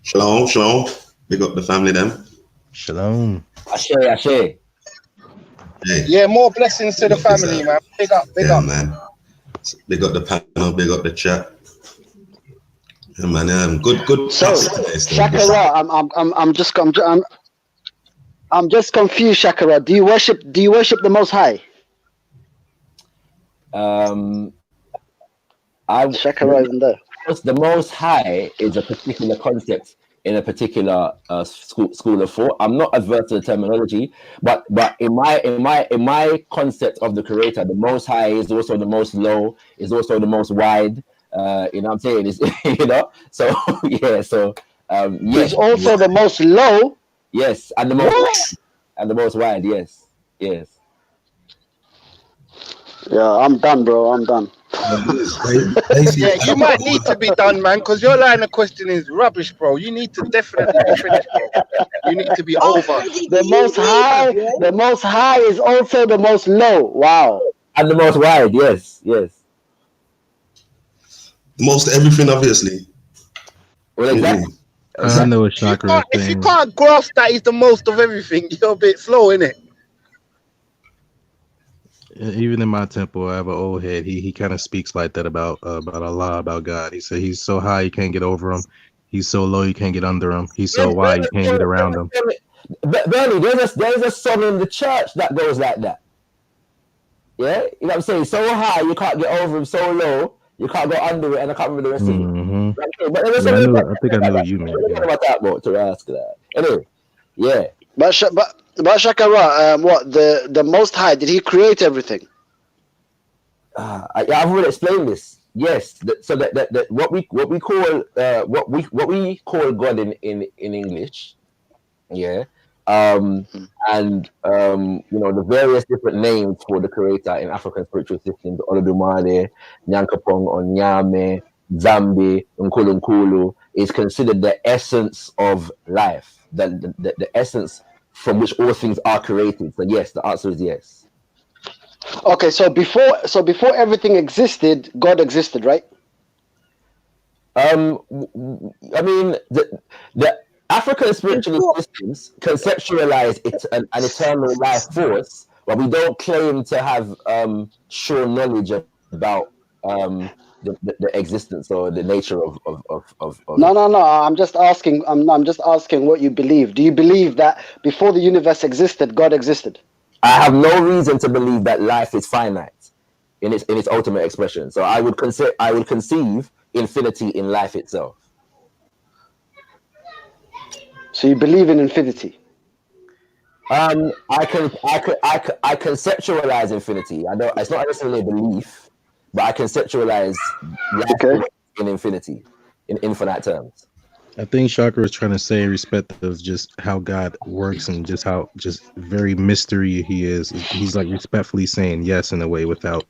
Shalom, shalom. Big up the family, them. Shalom. Ashe. Hey. Yeah, more blessings to the family, man. Big up, man. Big up the panel, big up the chat. Yeah, man. Good. So, Shakara, I'm just confused, Shakara. Do you worship the Most High? Shakara isn't there. The Most High is a particular concept in a particular school of thought. I'm not adverse to the terminology, but in my concept of the Creator, the Most High is also the most low, is also the most wide. You know what I'm saying? It's, you know, so yeah, so He's also the most low. Yes, and the most wide. Yes. Yeah, I'm done, bro. I'm done. Yeah, you might need to be done, man, because your line of question is rubbish, bro. You need to definitely be finished, bro. You need to be over. The most high is also the most low. Wow. And the most wide. Yes. Most everything, obviously. Well, exactly. I know what Chakra is If saying. you can't grasp that he's the most of everything, you're a bit slow, innit? Even in my temple, I have an old head. He kind of speaks like that about Allah, about God. He said he's so high you can't get over him. He's so low you can't get under him. He's so wide you can't get around him. Bernie, there's a song in the church that goes like that. Yeah, you know what I'm saying? So high you can't get over him. So low you can't go under it. And I can't remember the rest of it. But I think I know what you mean. Yeah. About that, bro, to ask that. Anyway, yeah. But Shakara, what the Most High, did he create everything? I've already explained this. Yes, so that what we call God in English, yeah, and you know, the various different names for the Creator in African spiritual systems, Olodumare, Nyankopong, Onyame, Zambi, Nkulunkulu, is considered the essence of life, the essence from which all things are created. So yes, the answer is yes. Okay, so before everything existed, God existed, right? I mean, the African spiritual systems conceptualize it an eternal life force, but we don't claim to have sure knowledge about the existence or the nature of No. I'm just asking. I'm just asking what you believe. Do you believe that before the universe existed, God existed? I have no reason to believe that life is finite in its ultimate expression. So I would conceive infinity in life itself. So you believe in infinity? I conceptualize infinity. I don't. It's not necessarily a belief, but I conceptualize life in infinity, in infinite terms. I think Chakra is trying to say respect of just how God works and just how very mystery he is. He's like respectfully saying yes in a way without,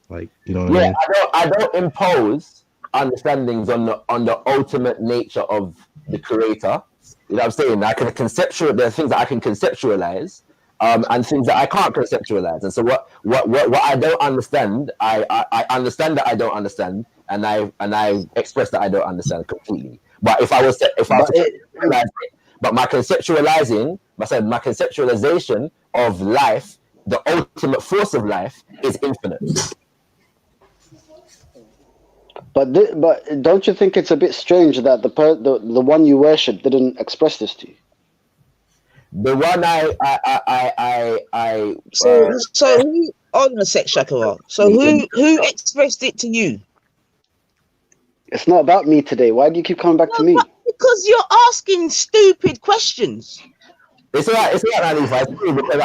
like, you know what I mean? I don't impose understandings on the ultimate nature of the Creator. You know what I'm saying? I can conceptualize. There are things that I can conceptualize, and things that I can't conceptualize. And so what I don't understand, I understand that I don't understand, and I express that I don't understand completely. But if I was to conceptualize it, but my conceptualization of life, the ultimate force of life, is infinite. But don't you think it's a bit strange that the one you worship didn't express this to you? The one So who on the sec Shakara? So who expressed it to you? It's not about me today. Why do you keep coming back to me? Because you're asking stupid questions. It's all right, Hanifa. It's true, because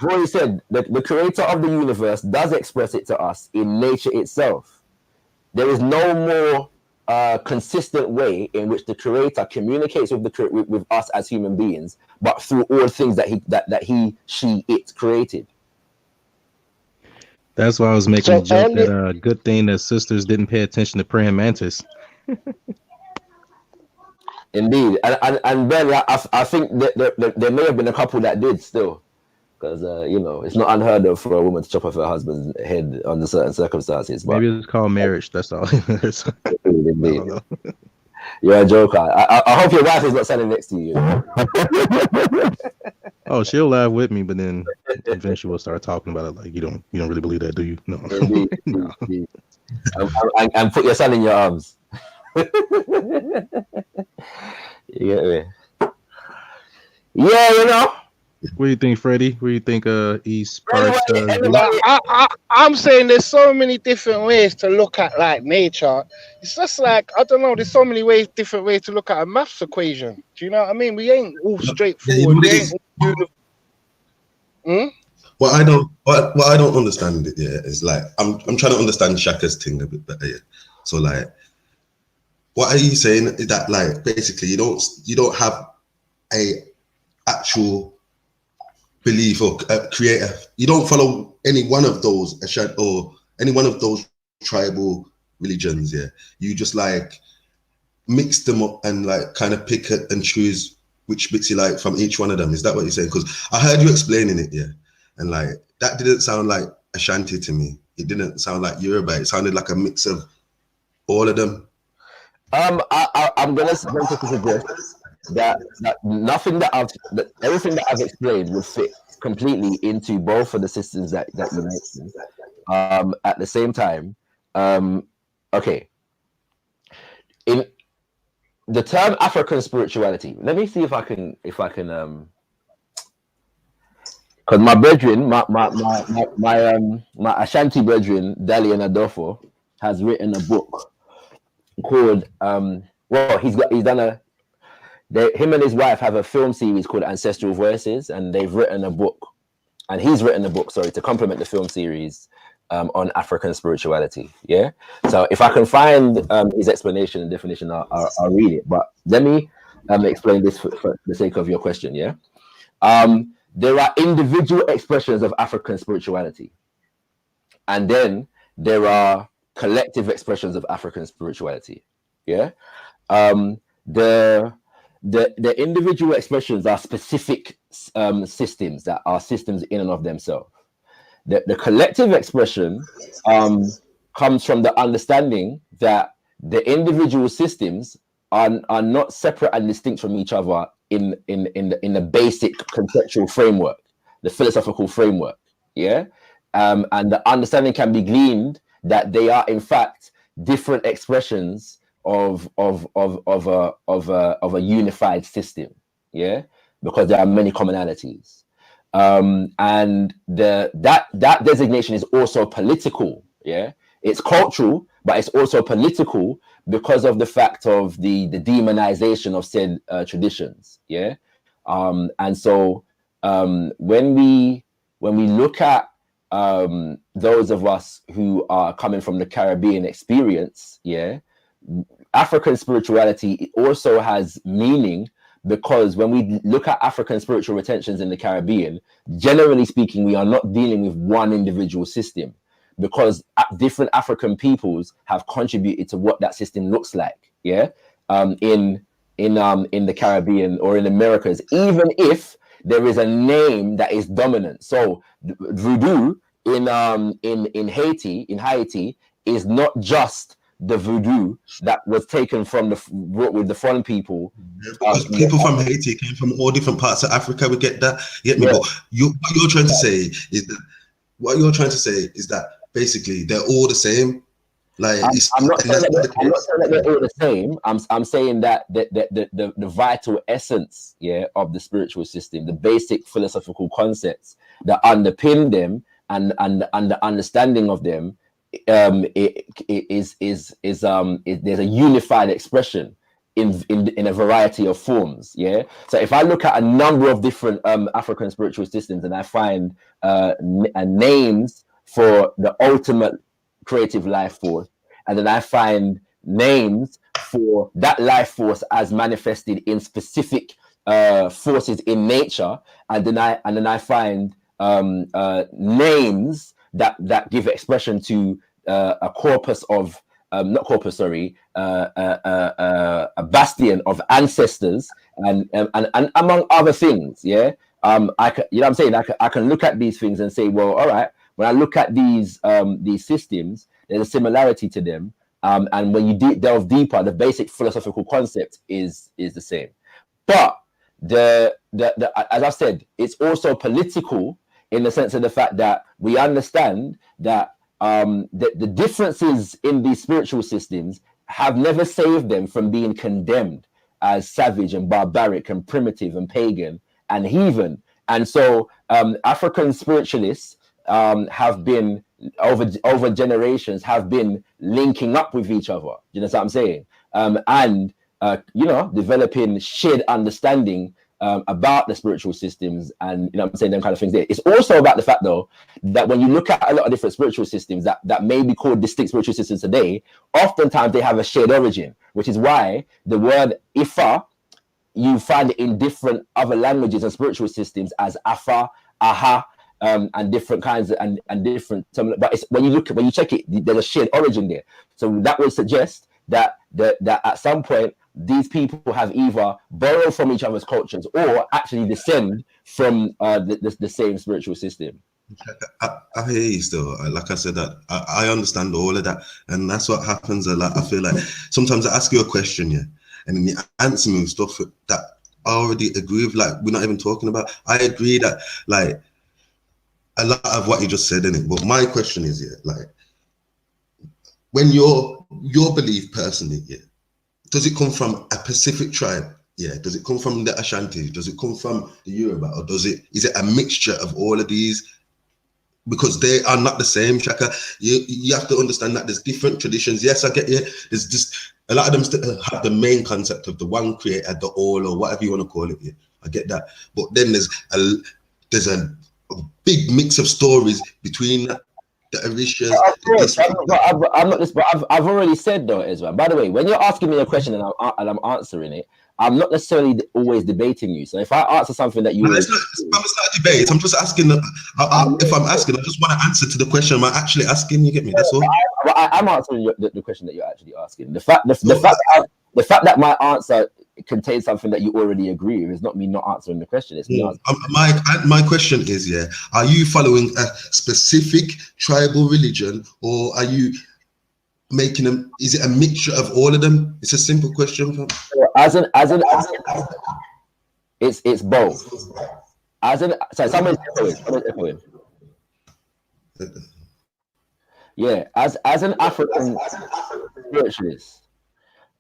I've already said that the Creator of the universe does express it to us in nature itself. There is no more consistent way in which the Creator communicates with us as human beings, but through all things that it created. That's why I was making a joke that good thing that sisters didn't pay attention to praying mantis. Indeed, and Ben, I think that there may have been a couple that did still, because you know, it's not unheard of for a woman to chop off her husband's head under certain circumstances. But maybe it's called marriage. That's all. Indeed. You're a joker. I hope your wife is not standing next to you. Oh, she'll laugh with me, but then eventually we'll start talking about it like you don't really believe that, do you? No. Indeed, No. indeed. And put your son in your arms. You get me? Yeah, you know. What do you think, Freddie? What do you think East Anyway, I'm saying there's so many different ways to look at like nature. It's just like, I don't know, there's so many different ways to look at a maths equation. Do you know what I mean? We ain't all straightforward. We ain't all What I don't understand it, yeah, is like I'm trying to understand Shaka's thing a bit better, yeah. So like, what are you saying is that like basically you don't have a actual belief or you don't follow any one of those or any one of those tribal religions, yeah. You just like mix them up and like kind of pick it and choose which bits you like from each one of them. Is that what you're saying? Because I heard you explaining it, yeah, and like that didn't sound like Ashanti to me. It didn't sound like Yoruba. It sounded like a mix of all of them. I'm gonna suggest that everything that I've explained would fit completely into both of the systems that you mentioned. At the same time, okay. In the term African spirituality, let me see if I can because my brethren, my Ashanti brethren, Dali and Adolfo, has written a book called him and his wife have a film series called Ancestral Voices, and he's written a book, to complement the film series on African spirituality. Yeah. So if I can find his explanation and definition, I'll read it. But let me explain this for the sake of your question. Yeah. There are individual expressions of African spirituality, and then there are collective expressions of African spirituality. Yeah. The individual expressions are specific systems that are systems in and of themselves. The collective expression comes from the understanding that the individual systems are not separate and distinct from each other in the basic conceptual framework, the philosophical framework. Yeah. And the understanding can be gleaned that they are in fact different expressions of a unified system, yeah, because there are many commonalities, and that designation is also political, yeah. It's cultural, but it's also political because of the fact of the demonization of said traditions, yeah. And so when we look at those of us who are coming from the Caribbean experience, yeah, African spirituality also has meaning because when we look at African spiritual retentions in the Caribbean, generally speaking, we are not dealing with one individual system because different African peoples have contributed to what that system looks like. Yeah, in the Caribbean or in Americas, even if there is a name that is dominant. So voodoo in Haiti is not just the voodoo that was taken from with the foreign people. Because people from Haiti came from all different parts of Africa. We get that. You get me? Yeah. But what you're trying to say is that basically they're all the same. Like I'm not saying that they're all the same. I'm saying that the vital essence, yeah, of the spiritual system, the basic philosophical concepts that underpin them and the understanding of them, there's a unified expression in a variety of forms. Yeah. So if I look at a number of different African spiritual systems and I find names for the ultimate creative life force, and then I find names for that life force as manifested in specific forces in nature, and then I find names that give expression to a corpus of a bastion of ancestors and among other things. Yeah. I can look at these things and say, well, all right, when I look at these systems, there's a similarity to them, And when you delve deeper, the basic philosophical concept is the same. But the as I said, it's also political in the sense of the fact that we understand that the differences in these spiritual systems have never saved them from being condemned as savage and barbaric and primitive and pagan and heathen. And so African spiritualists have been over generations have been linking up with each other. You know what I'm saying? And developing shared understanding about the spiritual systems, and I'm saying them kind of things there. It's also about the fact though that when you look at a lot of different spiritual systems that may be called distinct spiritual systems today, oftentimes they have a shared origin, which is why the word Ifa, you find it in different other languages and spiritual systems as Afa, Aha, and different kinds of, and different. But it's, when you check it, there's a shared origin there. So that would suggest that at some point these people have either borrowed from each other's cultures or actually descend from the same spiritual system. I hear you still. Like I said, that I understand all of that, and that's what happens a lot. I feel like sometimes I ask you a question, yeah, and then you answer me with stuff that I already agree with. Like we're not even talking about. I agree that like a lot of what you just said in it, but my question is, yeah, like when your belief personally, yeah, does it come from a Pacific tribe? Yeah. Does it come from the Ashanti? Does it come from the Yoruba? Or is it a mixture of all of these? Because they are not the same, Shaka. You have to understand that there's different traditions. Yes, I get you. There's just a lot of them still have the main concept of the one creator, the all, or whatever you want to call it. Yeah, I get that. But then there's a big mix of stories between the Orishas. I'm not this, but I've already said though, Ezra. By the way, when you're asking me a question and I'm answering it, I'm not necessarily always debating you. So if I answer something that you, it's not a debate. I'm just asking. If I'm asking, I just want to answer to the question. Am I actually asking? You get me? That's all. I'm answering the question that you're actually asking. The fact that my answer contains something that you already agree with is not me not answering the question. It's me answering. My question is, yeah, are you following a specific tribal religion, or are you making them? Is it a mixture of all of them? It's a simple question. It's both. Someone's echoing. Yeah, as an African spiritualist,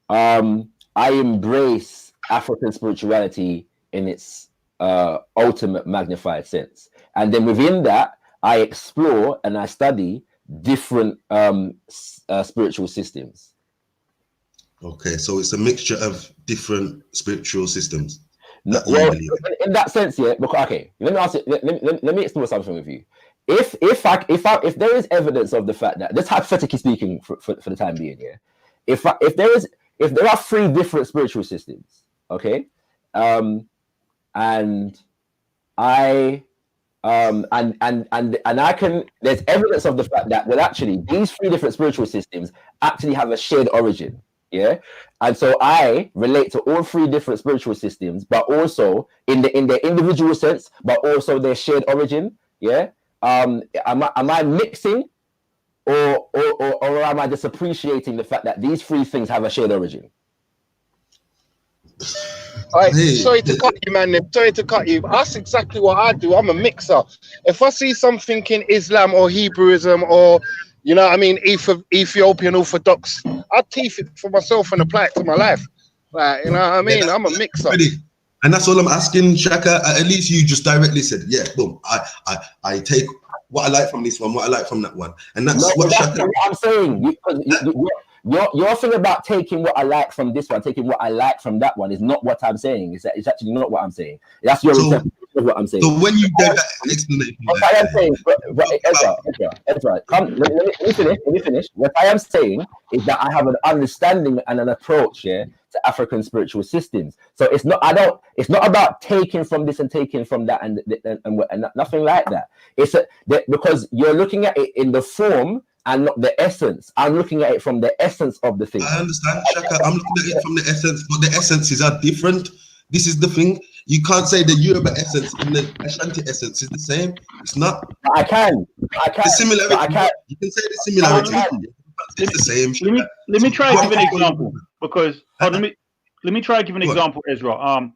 I embrace African spirituality in its ultimate magnified sense. And then within that, I explore and I study different spiritual systems. Okay, so it's a mixture of different spiritual systems. No, well, in that sense, yeah. Because, okay, let me ask you. Let me explore something with you. If there is evidence of the fact that, just hypothetically speaking, for the time being, yeah, if there are 3 different spiritual systems, okay, and I can, there's evidence of the fact that, well, actually these 3 different spiritual systems actually have a shared origin, yeah, and so I relate to all 3 different spiritual systems, but also in their individual sense, but also their shared origin, yeah. Am I mixing? Or am I just appreciating the fact that these 3 things have a shared origin? All right, sorry to cut you, man. Sorry to cut you. That's exactly what I do. I'm a mixer. If I see something in Islam or Hebrewism or, you know what I mean, Ethiopian Orthodox, I teeth it for myself and apply it to my life. Like, you know what I mean? Yeah, I'm a mixer. And that's all I'm asking, Shaka. At least you just directly said, yeah, boom, I take what I like from this one, what I like from that one. And that's what Shaka... I'm saying. Your thing about taking what I like from this one, taking what I like from that one is not what I'm saying. It's actually not what I'm saying. That's your interpretation of what I'm saying. So when you get that explanation... What I am saying, Ezra, let me finish. What I am saying is that I have an understanding and an approach here to African spiritual systems. So it's not about taking from this and taking from that and nothing like that. Because you're looking at it in the form and not the essence. I'm looking at it from the essence of the thing. I understand, Shaka. I'm looking at it from the essence, but the essences are different. This is the thing. You can't say the Yoruba essence and the Ashanti essence is the same. It's not. I can. The similarity. You can say the similarity. It's the same. Let me try to give an example because let me try to give an example, Ezra.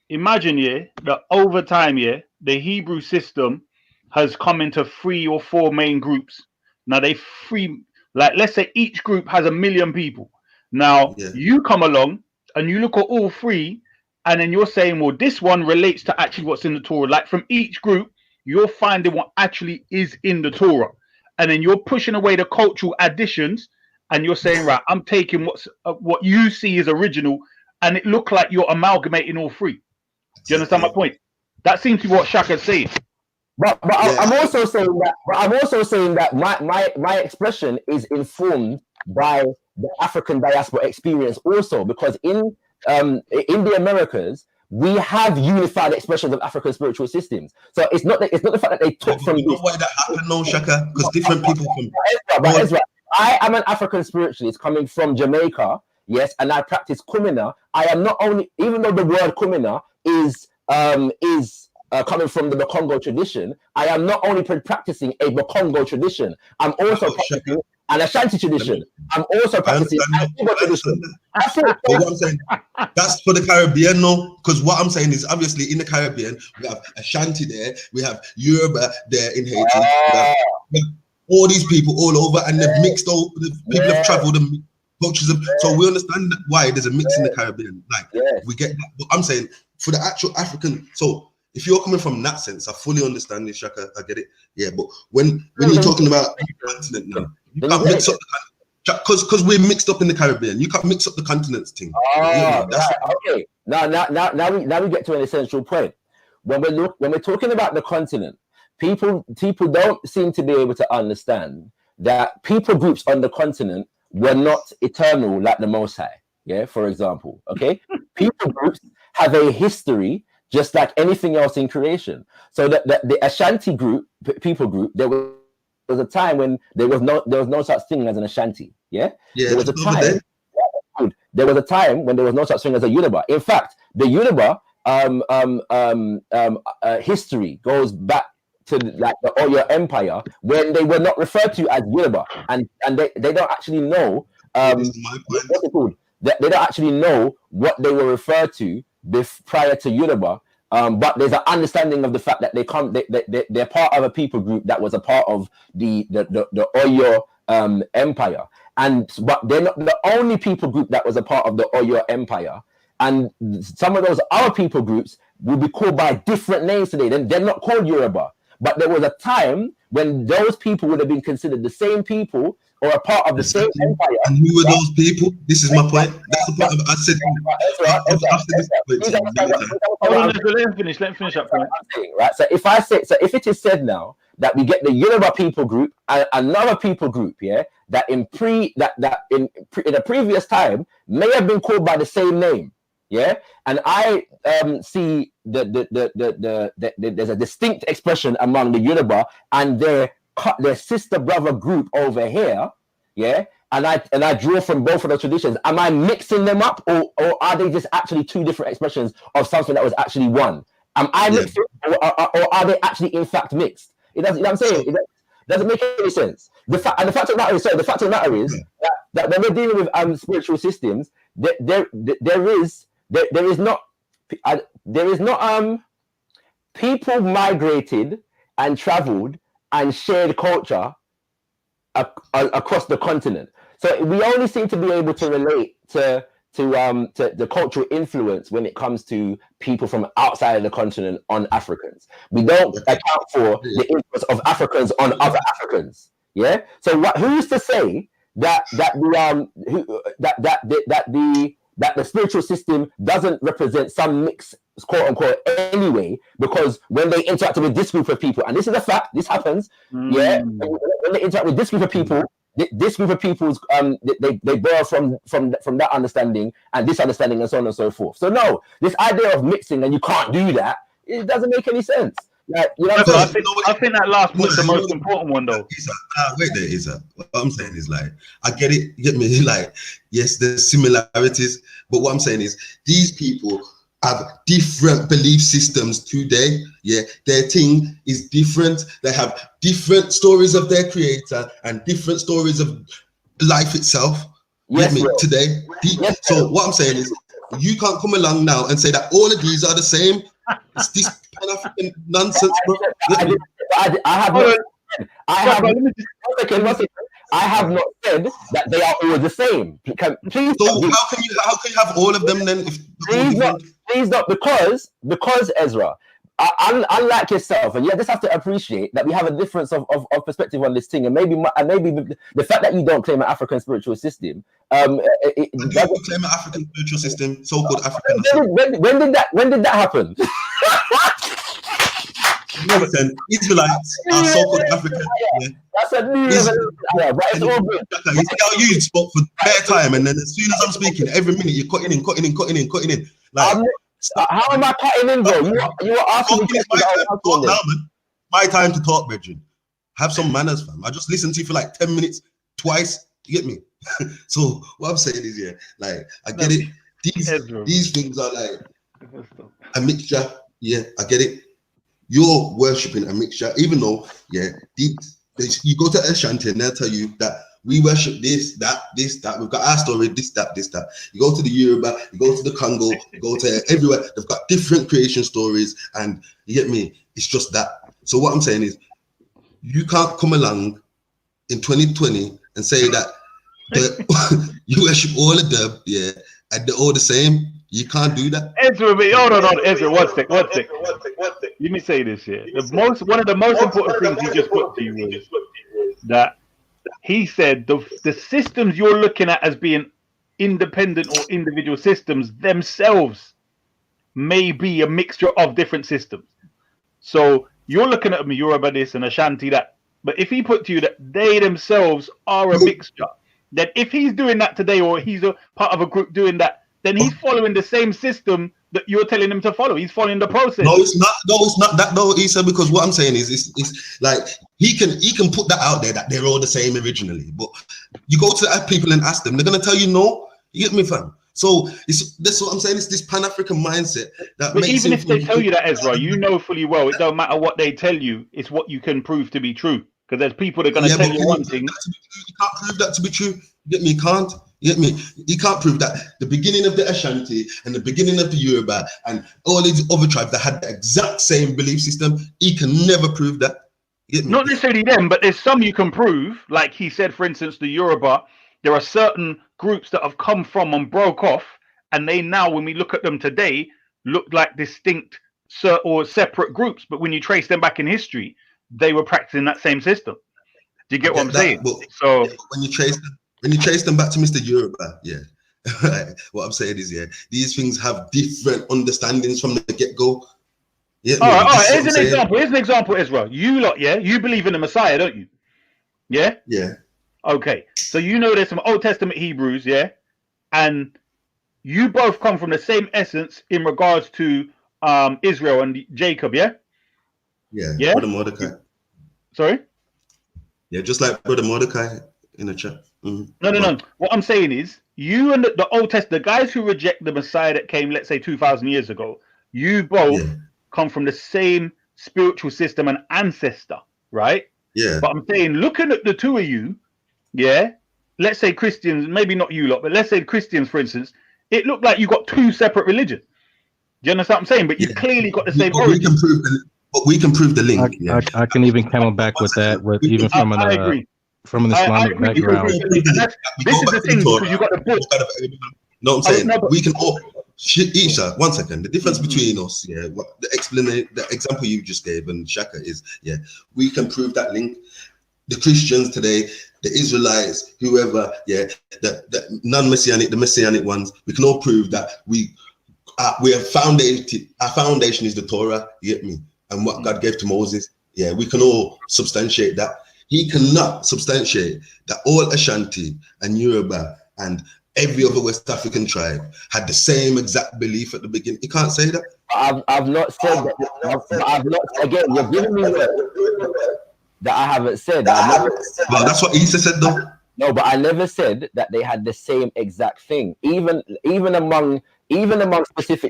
Imagine that over time, the Hebrew system has come into 3 or 4 main groups. Now let's say each group has 1 million people. Now you come along and you look at all 3, and then you're saying, well, this one relates to actually what's in the Torah. Like from each group, you're finding what actually is in the Torah, and then you're pushing away the cultural additions, and you're saying, right, I'm taking what you see is original, and it look like you're amalgamating all 3. Do you understand my point? That seems to be what Shaka's saying. But I'm also saying that my expression is informed by the African diaspora experience also, because in the Americas we have unified expressions of African spiritual systems. So it's not the fact that they took from. You know why that happened, no, Shaka? Because different people from. Ezra, I am an African spiritualist coming from Jamaica, yes, and I practice Kumina. I am not only, even though the word Kumina is coming from the Bakongo tradition, I am not only practicing a Bakongo tradition, I'm also practicing an Ashanti tradition. I'm also practicing an Igbo tradition. That's it. But what I'm saying, that's for the Caribbean, no? Because what I'm saying is, obviously, in the Caribbean, we have Ashanti there, we have Yoruba there in Haiti, we have all these people all over, and they've mixed over, people have traveled and cultures. So we understand why there's a mix in the Caribbean. Like, we get that. But I'm saying, for the actual African, so if you're coming from that sense, I fully understand this, Shaka. I get it. Yeah, but when you're talking about the continent now, you can't mix up the because we're mixed up in the Caribbean. You can't mix up the continents thing. Okay. Now we get to an essential point. When we're talking about the continent, people don't seem to be able to understand that people groups on the continent were not eternal like the Most High. Yeah, for example. Okay, people groups have a history just like anything else in creation. So the Ashanti group, people group, there was a time when there was no such thing as an Ashanti. Yeah, there was a time. There was a time when there was no such thing as a Yoruba. In fact, the Yoruba history goes back to like the Oyo Empire, when they were not referred to as Yoruba, and they don't actually know what's it called. They don't actually know what they were referred to prior to Yoruba. But there's an understanding of the fact that they're part of a people group that was a part of the Oyo Empire, but they're not the only people group that was a part of the Oyo Empire. And some of those other people groups will be called by different names today. They're not called Yoruba, but there was a time when those people would have been considered the same people or a part of the same empire. And who were those people? This is my point. That's the point I said. Let him finish up. Right. So if it is said now that we get the Yoruba people group and another people group, that in a previous time may have been called by the same name, and I see there's a distinct expression among the Yoruba and their sister brother group over here, and I draw from both of the traditions. Am I mixing them up, or are they just actually two different expressions of something that was actually one? Am I mixing, or are they actually in fact mixed? It doesn't. You know what I'm saying? It doesn't make any sense. The fact of the matter is that when we're dealing with spiritual systems, there is not people migrated and traveled and shared culture across the continent. So we only seem to be able to relate to the cultural influence when it comes to people from outside of the continent on Africans. We don't account for the influence of Africans on other Africans. Yeah. So who's to say that the spiritual system doesn't represent some mix, quote unquote, anyway, because when they interact with this group of people, and this is a fact, this happens, when they interact with this group of people, this group of people's they borrow from that understanding and this understanding and so on and so forth. So no, this idea of mixing and you can't do that, it doesn't make any sense. Like, you know, I think that last point is the most important one, though. Wait there, Isa. What I'm saying is, like, I get it, you get me? Like, yes, there's similarities, but what I'm saying is these people have different belief systems today. Yeah, their thing is different. They have different stories of their creator and different stories of life itself. Yes, Get me? bro. Today. Yes, So what I'm saying is, you can't come along now and say that all of these are the same. It's this Pan-African nonsense, bro. Get me? I have Hold not. on. I Shaka, have. let me just- One second. I have not said that they are all the same. Please, So how can you have all of them then if they're all different? please not, because Ezra, unlike yourself, and you just have to appreciate that we have a difference of perspective on this thing, and maybe the fact that you don't claim an African spiritual system. You claim an African spiritual system, so-called African. When did that happen? Listen, Israelites are so-called African. Yeah. That's a new revelation. But it's all good. You see how you spoke for bare time, and then as soon as I'm speaking, every minute you're cutting in. Like, how am I cutting in, bro? You were asking me it's my time to talk now, man. My time to talk, Bridget. Have some manners, fam. I just listened to you for like 10 minutes twice. You get me? So what I'm saying is, yeah, like I get it. These things are like a mixture. Yeah, I get it. You're worshipping a mixture, even though, yeah, you go to Ashanti and they'll tell you that we worship this, that. We've got our story, this, that. You go to the Yoruba, you go to the Congo, you go to everywhere. They've got different creation stories, and you get me? It's just that. So what I'm saying is, you can't come along in 2020 and say that you worship all of them, yeah, and they're all the same. You can't do that. Ezra, hold on, Ezra, one sec. Let me say this here. One of the most important things he just put to you was that he said the systems you're looking at as being independent or individual systems themselves may be a mixture of different systems. So you're looking at Yoruba this and Ashanti that, but if he put to you that they themselves are a mixture, that if he's doing that today or he's a part of a group doing that, then he's following the same system that you're telling him to follow. He's following the process. No, it's not that though, Issa, because what I'm saying is it's like he can put that out there that they're all the same originally. But you go to people and ask them, they're gonna tell you no. You get me, fam? So that's what I'm saying. It's this Pan-African mindset that but makes even if they tell you that, Ezra, you know fully well it don't matter what they tell you, it's what you can prove to be true. Because there's people that are gonna tell you one thing. You can't prove that to be true. You get me? You can't. You get me? You can't prove that the beginning of the Ashanti and the beginning of the Yoruba and all these other tribes that had the exact same belief system, he can never prove that. You get me? Not necessarily them, but there's some you can prove. Like he said, for instance, the Yoruba, there are certain groups that have come from and broke off, and they now, when we look at them today, look like distinct or separate groups. But when you trace them back in history, they were practicing that same system. Do you get what I'm saying? So when you trace them back to Mr. Yoruba, yeah. What I'm saying is, yeah, these things have different understandings from the get-go. Yeah, all right. Here's an example, Ezra. You lot, yeah, you believe in the Messiah, don't you? Yeah? Yeah. Okay. So you know there's some Old Testament Hebrews, yeah? And you both come from the same essence in regards to Israel and Jacob, yeah? Yeah. Yeah. Brother Mordecai. Sorry? Yeah, just like Brother Mordecai in the chat. Mm-hmm. No. What I'm saying is, you and the Old Testament, the guys who reject the Messiah that came, let's say, 2,000 years ago, you both come from the same spiritual system and ancestor, right? Yeah. But I'm saying, looking at the two of you, yeah, let's say Christians, maybe not you lot, but let's say Christians, for instance, it looked like you got two separate religions. Do you understand what I'm saying? But you clearly got the same origin. We can prove the link. I can even come back with that, even from an Islamic background. This is the thing, because you got the book. No, I'm saying we can all. Isha, 1 second. The difference between us, yeah, the example you just gave and Shaka is, yeah, we can prove that link. The Christians today, the Israelites, whoever, yeah, the non-messianic, the messianic ones, we can all prove that we have founded. Our foundation is the Torah. You get me? And what God gave to Moses. Yeah, we can all substantiate that. He cannot substantiate that all Ashanti and Yoruba and every other West African tribe had the same exact belief at the beginning. He can't say that. I've not said that. I've not. Again, you're giving me that I haven't said. Well, that's what Isa said, though. No, but I never said that they had the same exact thing. Even among the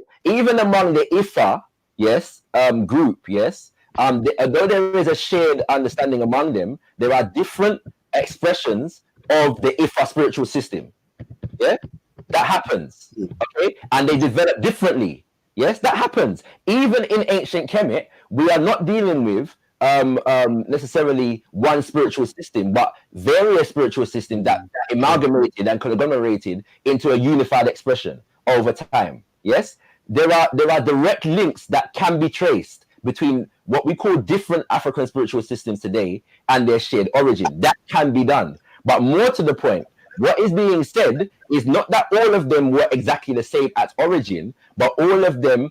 Ifa, yes, group, yes. Although there is a shared understanding among them, there are different expressions of the Ifa spiritual system. Yeah, that happens. Okay, and they develop differently. Yes, that happens. Even in ancient Kemet, we are not dealing with necessarily one spiritual system, but various spiritual systems that amalgamated and conglomerated into a unified expression over time. Yes, there are direct links that can be traced between what we call different African spiritual systems today and their shared origin. That can be done. But more to the point, what is being said is not that all of them were exactly the same at origin, but all of them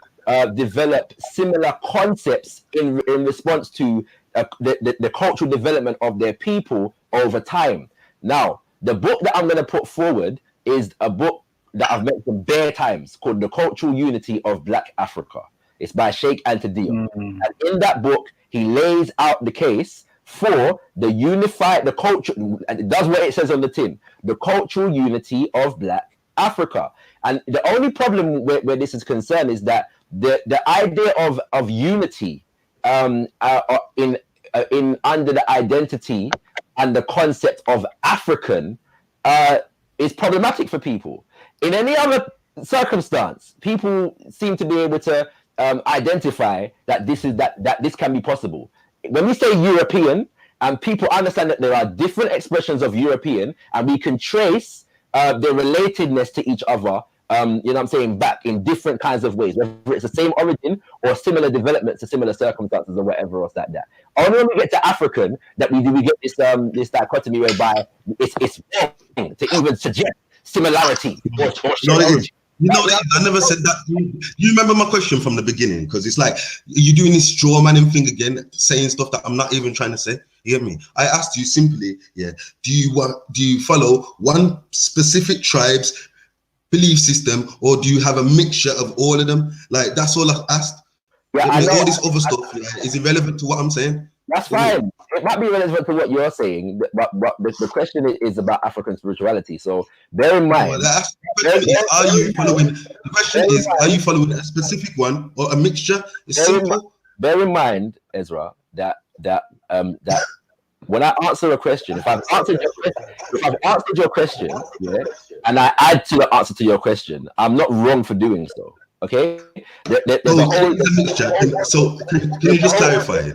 developed similar concepts in response to the cultural development of their people over time. Now, the book that I'm going to put forward is a book that I've mentioned bare times called The Cultural Unity of Black Africa. It's by Sheikh Anta Diop. And in that book, he lays out the case for the culture, and it does what it says on the tin, the cultural unity of Black Africa. And the only problem where this is concerned is that the idea of unity in under the identity and the concept of African is problematic for people. In any other circumstance, people seem to be able to identify that this can be possible. When we say European, and people understand that there are different expressions of European, and we can trace the relatedness to each other, you know what I'm saying, back in different kinds of ways, whether it's the same origin or similar developments to similar circumstances or whatever else like that. Only when we get to African that we get this dichotomy whereby it's wrong to even suggest similarity or origin. I never said that. You remember my question from the beginning? Because it's like you're doing this straw manning thing again, saying stuff that I'm not even trying to say. You get me? I asked you simply, do you follow one specific tribe's belief system, or do you have a mixture of all of them? Like, that's all I asked. Yeah, I know. All this other stuff is irrelevant to what I'm saying. That's fine. It might be relevant to what you're saying, but the question is about African spirituality. So bear in mind. Are you following a specific one or a mixture? It's simple. Bear in mind, Ezra, that when I answer a question, if I've answered your question, and I add to the answer to your question, I'm not wrong for doing so. Okay. So can you just clarify it?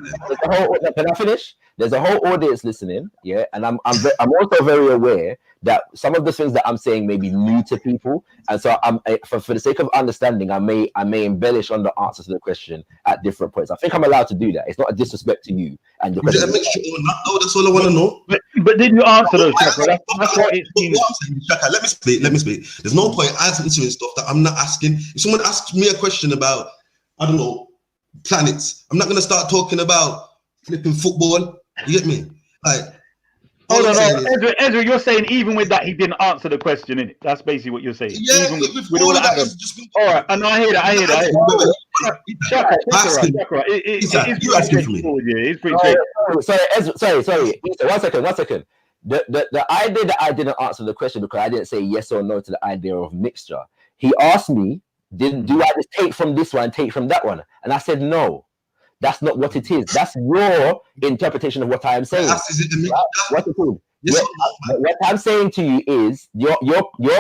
Can I finish? There's a whole audience listening, and I'm also very aware that some of the things that I'm saying may be new to people, and so I'm for the sake of understanding, I may embellish on the answer to the question at different points. I think I'm allowed to do that. It's not a disrespect to you. And is it a mixture or not? No, that's all I want to know. But did you answer those? That's what it seems. Shaka, let me speak. There's no point answering stuff that I'm not asking. If someone asks me a question about, I don't know, planets, I'm not going to start talking about flipping football. You get me? Like, hold on, Ezra, you're saying even with that he didn't answer the question, innit? That's basically what you're saying. Yeah, even with all of that, all right, and I hear that. Shaka, you asking for me? It's pretty sorry. One second. The idea that I didn't answer the question because I didn't say yes or no to the idea of mixture. He asked me, do I just take from this one and take from that one? And I said no. That's not what it is. That's your interpretation of what I am saying. What I'm saying to you is your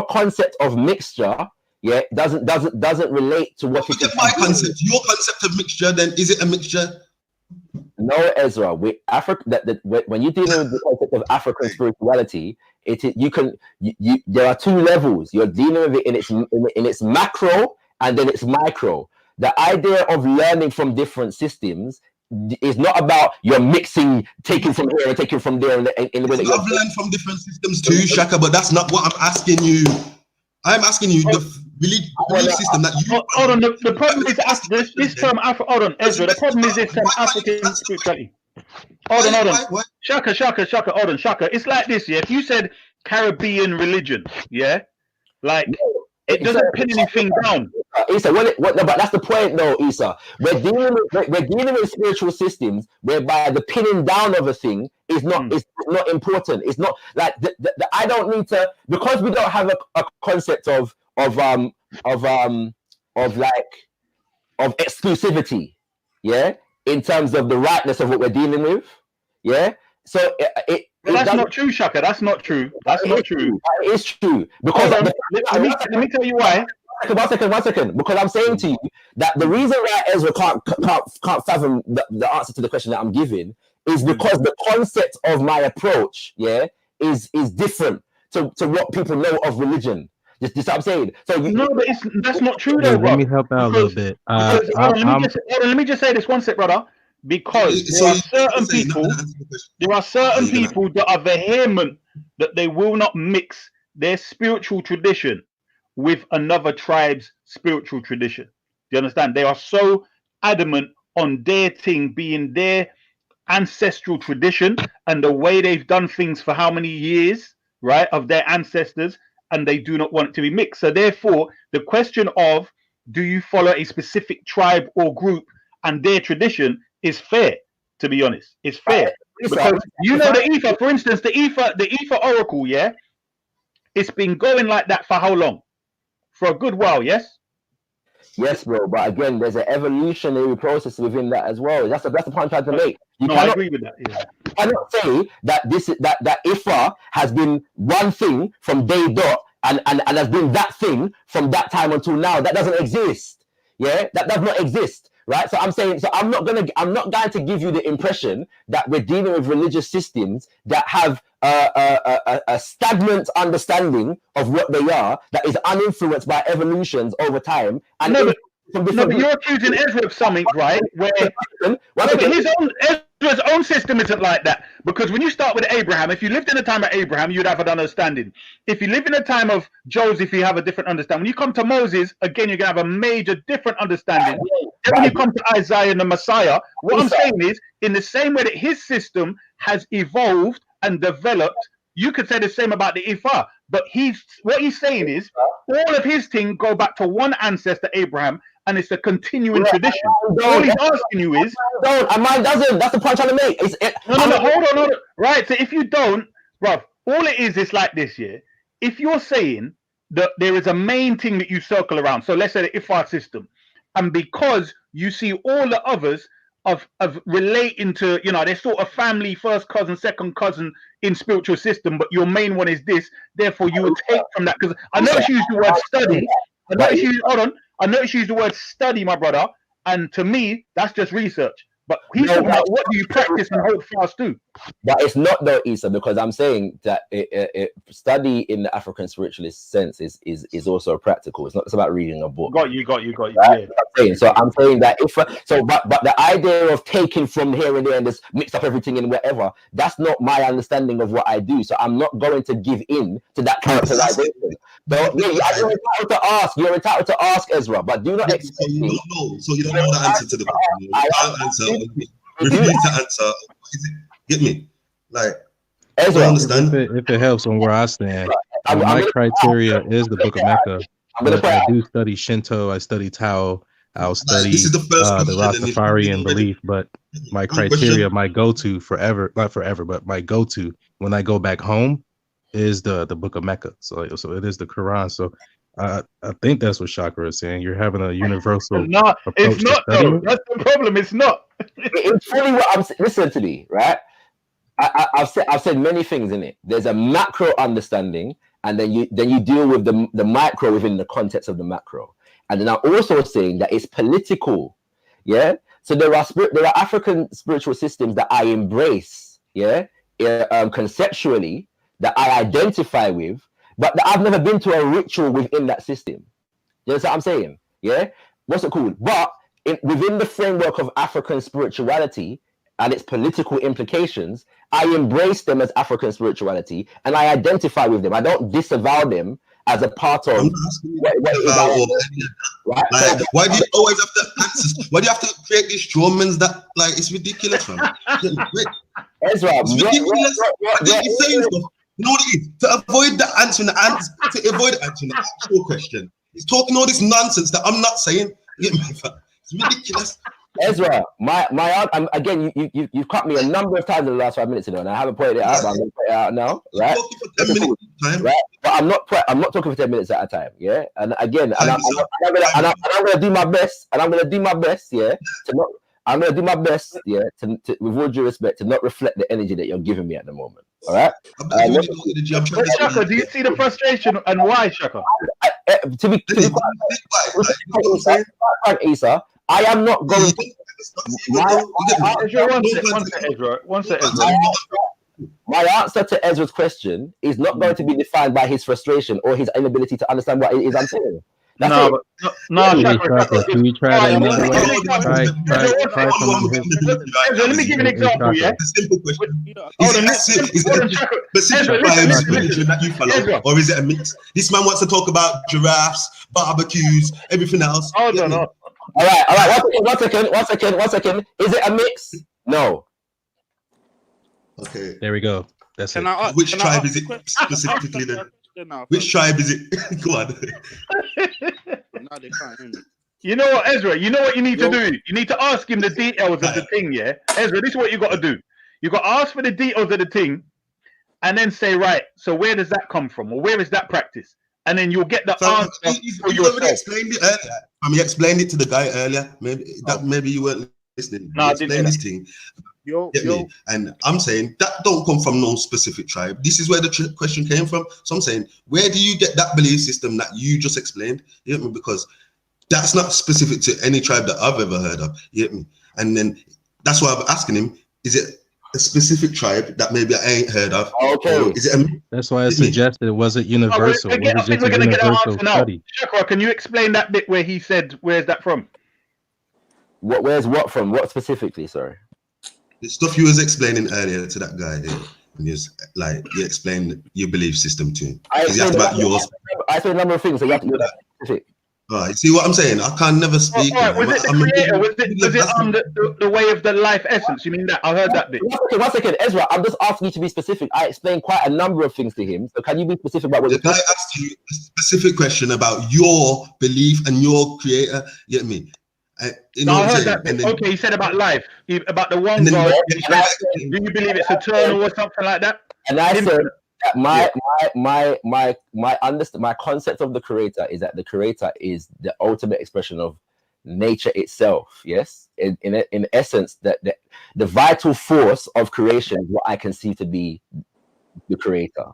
concept of mixture, doesn't relate to what it is. My concept, your concept of mixture, then is it a mixture? No, Ezra. With Africa, when you're dealing with the concept of African spirituality, there are two levels. You're dealing with it in its macro and then its micro. The idea of learning from different systems is not about you're mixing, taking from here and taking from there. In the way that I've learned from different systems too, Shaka, but that's not what I'm asking you. I'm asking you the belief system that you. Hold on. The problem is this term. Hold on, Ezra. The problem is this term African spirituality. Hold on. What? Shaka. Hold on, Shaka. It's like this, If you said Caribbean religion, like. It doesn't pin anything down. Issa, but that's the point, though, Issa. We're dealing with spiritual systems whereby the pinning down of a thing is not important. It's not like I don't need to, because we don't have a concept of exclusivity, in terms of the rightness of what we're dealing with, So But that's not true, Shaka. That's not true. That's not true. It is true. Because Hold on. Let me tell you why. One second. Because I'm saying to you that the reason why Ezra can't fathom the answer to the question that I'm giving is because the concept of my approach, is different to what people know of religion. Just what I'm saying. So but that's not true though. Let me help out a little bit. Let me just say this one sec, brother. Because there are certain people that are vehement that they will not mix their spiritual tradition with another tribe's spiritual tradition. Do you understand? They are so adamant on their thing being their ancestral tradition and the way they've done things for how many years, right, of their ancestors, and they do not want it to be mixed. So therefore, the question of do you follow a specific tribe or group and their tradition is fair, to be honest. It's fair. Because you know the Ifa, for instance, the Ifa Oracle, it's been going like that for how long? For a good while, yes? Yes, bro. But again, there's an evolutionary process within that as well. That's the point I'm trying to make. I agree with that. Yeah. You cannot say that that Ifa has been one thing from day dot and has been that thing from that time until now. That doesn't exist. Yeah, that does not exist. Right, so I'm saying, I'm not going to give you the impression that we're dealing with religious systems that have a stagnant understanding of what they are, that is uninfluenced by evolutions over time. And but you're accusing Ezra of something, right? Where Ezra's own system isn't like that. Because when you start with Abraham, if you lived in the time of Abraham, you'd have an understanding. If you live in the time of Joseph, you have a different understanding. When you come to Moses, again, you're going to have a major different understanding. Then when you come to Isaiah and the Messiah, what I'm saying is, in the same way that his system has evolved and developed, you could say the same about the Ifa. But what he's saying is, all of his things go back to one ancestor, Abraham, and it's a continuing tradition. All he's asking you is... and mine doesn't. That's the point I'm trying to make. Hold on. Right, so if you don't, bruv, all it is like this, if you're saying that there is a main thing that you circle around, so let's say the Ifa system, and because you see all the others of relating to, they're sort of family, first cousin, second cousin in spiritual system, but your main one is this, therefore you would take from that. Because I noticed you use the word study. I noticed you use the word study, my brother, and to me, that's just research. But he's talking about what do you practice and hold fast to. But it's not though, Issa, because I'm saying that study in the African spiritualist sense is also practical. It's not just about reading a book. Got you. Right? Yeah. So I'm saying that but the idea of taking from here and there and just mix up everything in whatever, that's not my understanding of what I do. So I'm not going to give in to that characterization. You're entitled to ask Ezra, but do not expect me. So you don't know the answer to the question. You can't answer. Refuse to answer. Get me? Like, Ezra, I understand. If it helps on where I stand, my criteria is the Book of Mecca. But I do study Shinto. I study Tao. I'll study the Rastafarian belief. But my criteria, my go-to forever, not forever, but my go-to when I go back home is the Book of Mecca. So it is the Quran. So I think that's what Chakra is saying. You're having a universal approach. It's not though. That's the problem. It's not. It's fully what I'm saying. Listen to me, right? I've said many things in it. There's a macro understanding, and then you deal with the micro within the context of the macro. And then I'm also saying that it's political. Yeah. So there are African spiritual systems that I embrace. Yeah. Conceptually, that I identify with, but I've never been to a ritual within that system. You know what I'm saying? Yeah? What's it called? But within the framework of African spirituality and its political implications, I embrace them as African spirituality and I identify with them. I don't disavow them as a part of right? Why do you always have to access? Why do you have to create these strawmans that it's ridiculous, man? Ezra, it's ridiculous. You know what it is? To avoid answering the actual question. He's talking all this nonsense that I'm not saying. It's ridiculous. Ezra, again, you've cut me a number of times in the last 5 minutes ago, and I haven't pointed it out, but I'm going to point it out now, right? For 10 minutes at a time. Right? But I'm not talking for 10 minutes at a time, yeah? And again, I'm going to do my best, yeah? I'm going to do my best, yeah, to with all due respect, to not reflect the energy that you're giving me at the moment. All right. Shaka, do you see the frustration and why, Shaka? To be quite Isa, I am not going to. My answer to Ezra's question is not going to be defined by his frustration or his inability to understand what it is I'm saying. No, Shaka. Can you try that another way? Try from his. Let me give you an example, yeah? The simple question. Is it a specific religion that you follow, or is it a mix? This man wants to talk about giraffes, barbecues, everything else. Hold on. All right. One second. Is it a mix? No. Okay. There we go. That's it. Which tribe is it specifically then? Which tribe is it? Go on. No, they can't hear me. You know what, Ezra? You know what you need to do? You need to ask him the details of the thing, yeah? Ezra, this is what you got to do. You got to ask for the details of the thing and then say, right, so where does that come from? Or where is that practice? And then you'll get the answer for yourself. Explained it earlier. You explained it to the guy earlier. Maybe you weren't listening. No, I didn't. This thing. And I'm saying that don't come from no specific tribe. This is where the question came from. So I'm saying, where do you get that belief system that you just explained? You get me? Because that's not specific to any tribe that I've ever heard of. You get me? And then that's why I'm asking him, is it a specific tribe that maybe I ain't heard of? Okay. Is it that's why I suggested it wasn't universal. It was just a universal study. Shakra, can you explain that bit where he said, where's that from? Where's what from? What specifically? Sorry. The stuff you was explaining earlier to that guy here, and you explained your belief system to him. I explained a number of things, so you have to do that specific. Right, see what I'm saying? I can never speak. Was it the creator? Was it the way of the life essence? You mean that? I heard that bit. One second, Ezra. I'm just asking you to be specific. I explained quite a number of things to him. So can you be specific about what the guy asked you a specific question about your belief and your creator? You get me? You know I heard that. Then, okay, he said about life, about the one God. Do you believe it's eternal or something like that? And I said that my concept of the creator is that the creator is the ultimate expression of nature itself. Yes, in essence, that the vital force of creation is what I conceive to be the creator.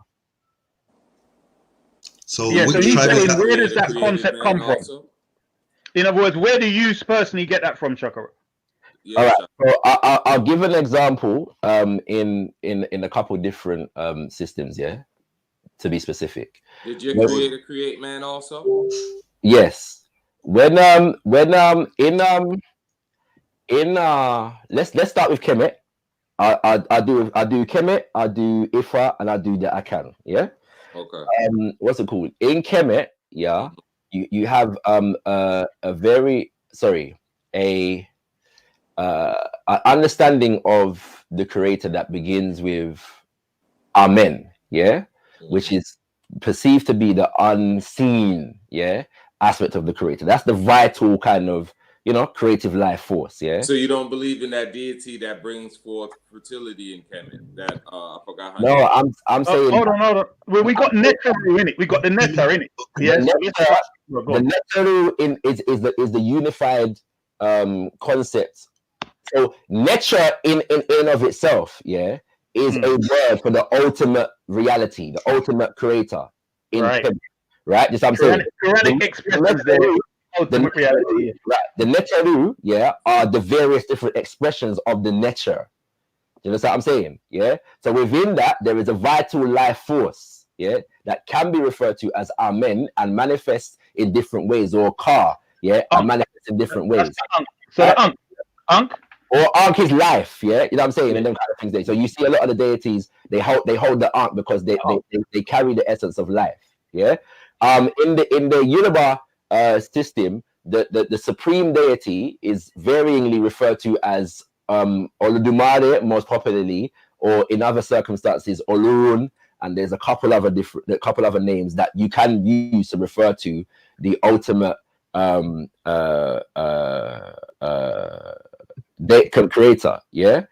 So, so he's saying, where does that concept come from? Also? In other words, where do you personally get that from, Chakra? Yeah, all right, so I'll give an example in a couple different systems, yeah, to be specific. Did your creator create man also? Yes. When let's start with Kemet. I do Kemet, I do Ifa, and I do the Akan, yeah? Okay. What's it called? In Kemet, yeah. You have understanding of the creator that begins with Amen, yeah, which is perceived to be the unseen, yeah, aspect of the creator. That's the vital kind of, creative life force, yeah. So you don't believe in that deity that brings forth fertility in Kemet? That I forgot. No, I'm saying. Hold on. Well, we got Netaru in it. We got the Neta in it. Yes. The Netaru is the unified concept. So nature in of itself, yeah, is a word for the ultimate reality, the ultimate creator. Right. Just I'm saying. Quranic expressions there. Ultimate reality. Right. The Netaru, yeah, are the various different expressions of the nature. You know what I'm saying? Yeah. So within that, there is a vital life force, yeah, that can be referred to as Amen and manifests in different ways, or Ka, yeah, and manifests in different ways. So the Ankh? Or Ankh is life, yeah, you know what I'm saying, and them kind of things there. So you see a lot of the deities, they hold the Ankh because they carry the essence of life, yeah. In the Yoruba system, the supreme deity is varyingly referred to as Olodumare most popularly, or in other circumstances Olorun, and there's a couple other names that you can use to refer to the ultimate creator, yeah.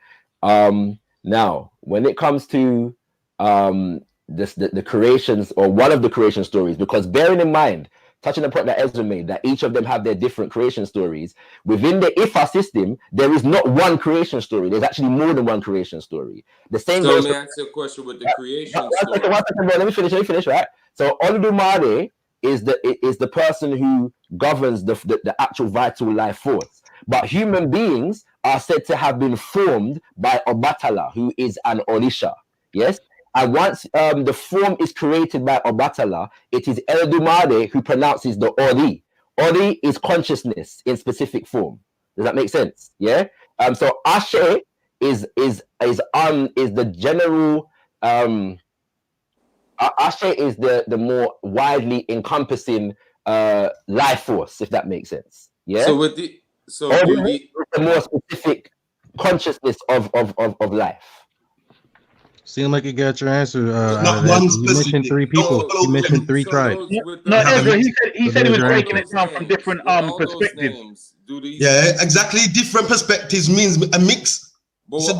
Now when it comes to the creations, or one of the creation stories, because bearing in mind touching the point that Ezra made, that each of them have their different creation stories. Within the Ifa system, there is not one creation story. There's actually more than one creation story. The same. So let me ask you a question with the creation story. One second, bro. Let me finish, right? So Oludumare is the person who governs the actual vital life force. But human beings are said to have been formed by Obatala, who is an Orisha. Yes? And once the form is created by Obatala, it is Eldumare who pronounces the Ori. Ori is consciousness in specific form. Does that make sense? Yeah. So Ashe is the general. Ashe is the more widely encompassing life force, if that makes sense. Yeah. So with the the more specific consciousness of life. Seemed like you got your answer. Not one you specific. mentioned 3 people. You mentioned 3 tribes. No, Ezra, he said he was breaking it down from different perspectives. Yeah, exactly. Different perspectives means a mix. No. But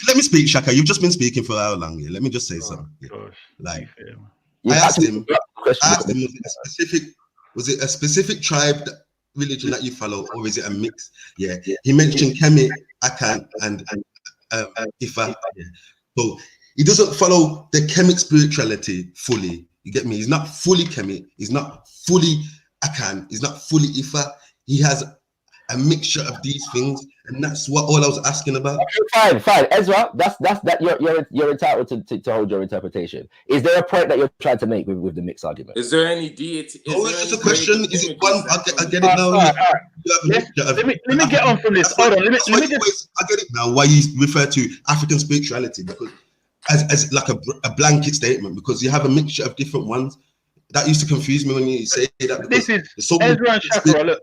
let me speak, Shaka. You've just been speaking for how long? Yeah? Let me just say something. Yeah. Like, I asked him, was it a specific tribe religion that you follow, or is it a mix? Yeah. He mentioned Kemet, Akan, and Ifa. Yeah. So he doesn't follow the Kemet spirituality fully. You get me? He's not fully Kemet. He's not fully Akan. He's not fully Ifa. He has a mixture of these things, and that's what all I was asking about. Okay, fine, Ezra. That's you're entitled to hold your interpretation. Is there a point that you're trying to make with the mixed argument? Is there any deity? It's just a question. Is it one? I get it now. Let me get on from this. Hold on. Let me just. I get it now. Why you refer to African spirituality, because as like a blanket statement, because you have a mixture of different ones. That used to confuse me when you say that. This is Ezra and Chakra. Look.